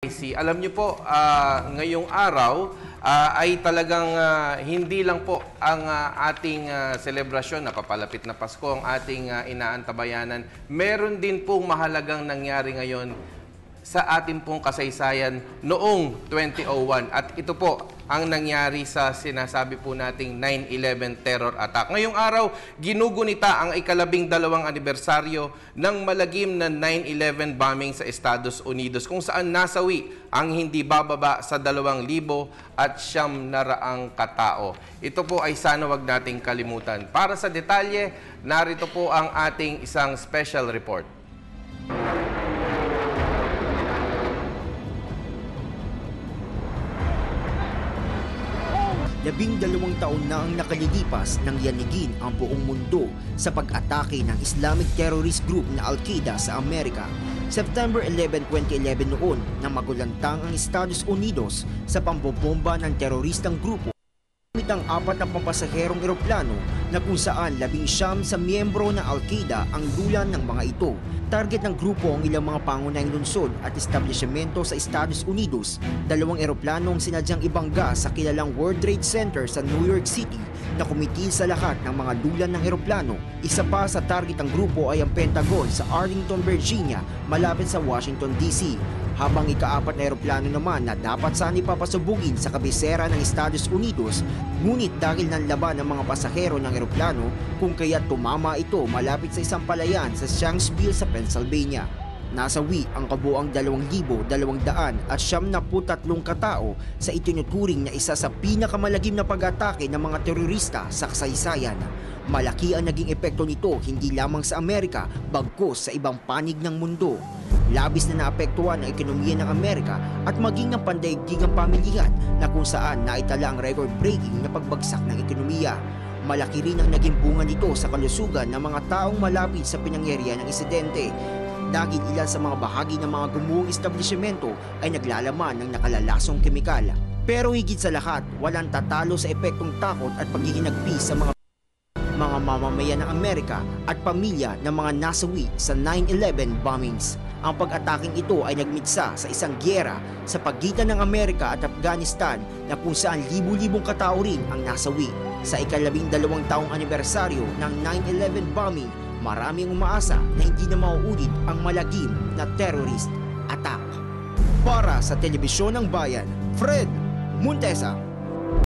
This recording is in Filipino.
Alam niyo po, ngayong araw ay talagang hindi lang po ang ating selebrasyon na papalapit na Pasko ang ating inaantabayanan. Meron din pong mahalagang nangyari ngayon sa ating pong kasaysayan noong 2001. At ito po ang nangyari sa sinasabi po nating 9/11 terror attack. Ngayong araw, ginugunita ang ika-12 anibersaryo ng malagim na 9/11 bombing sa Estados Unidos kung saan nasawi ang hindi bababa sa 2,000 at 900 katao. Ito po ay sana wag nating kalimutan. Para sa detalye, narito po ang ating isang special report. 12 taon na ang nakalilipas nang yanigin ang buong mundo sa pag-atake ng Islamic terrorist group na Al-Qaeda sa Amerika. September 11, 2011 noon nang magulantang ang Estados Unidos sa pambobomba ng teroristang grupo. Gamit ang 4 na pampasaherong eroplano na kung saan 19 sa miyembro ng Al-Qaeda ang dulan ng mga ito. Target ng grupo ang ilang mga pangunahing lungsod at establishmento sa Estados Unidos. 2 eroplanong sinadyang ibangga sa kilalang World Trade Center sa New York City na kumitil sa lahat ng mga dulan ng eroplano. Isa pa sa target ng grupo ay ang Pentagon sa Arlington, Virginia, malapit sa Washington, D.C. Habang ika-4 na eroplano naman na dapat saan ipapasubugin sa kabisera ng Estados Unidos, ngunit dahil nanlaban ang mga pasahero ng eroplano kung kaya tumama ito malapit sa isang palayan sa Shanksville sa Pennsylvania. Nasawi ang kabuang 2,273 katao sa itinuturing na isa sa pinakamalagim na pag-atake ng mga terorista sa kasaysayan. Malaki ang naging epekto nito hindi lamang sa Amerika bagkus sa ibang panig ng mundo. Labis na naapektuhan ang ekonomiya ng Amerika at maging ang pandaigdigang pamilihan na kung saan naitala ang record-breaking na pagbagsak ng ekonomiya. Malaki rin ang naging bunga nito sa kalusugan ng mga taong malapit sa pinangyarihan ng insidente. Dahil ilan sa mga bahagi ng mga gumuhong establishmento ay naglalaman ng nakalalasong kemikal. Pero higit sa lahat, walang tatalo sa epektong takot at paghihinagpis sa mga mamamayan ng Amerika at pamilya ng mga nasawi sa 9/11 bombings. Ang pag-ataking ito ay nagmitsa sa isang giyera sa pagitan ng Amerika at Afghanistan na kung saan libu-libong katao rin ang nasawi. Sa ika-12 taong anibersaryo ng 9/11 bombing, maraming umaasa na hindi na mauulit ang malagim na terrorist attack. Para sa Telebisyon ng Bayan, Fred Montesa.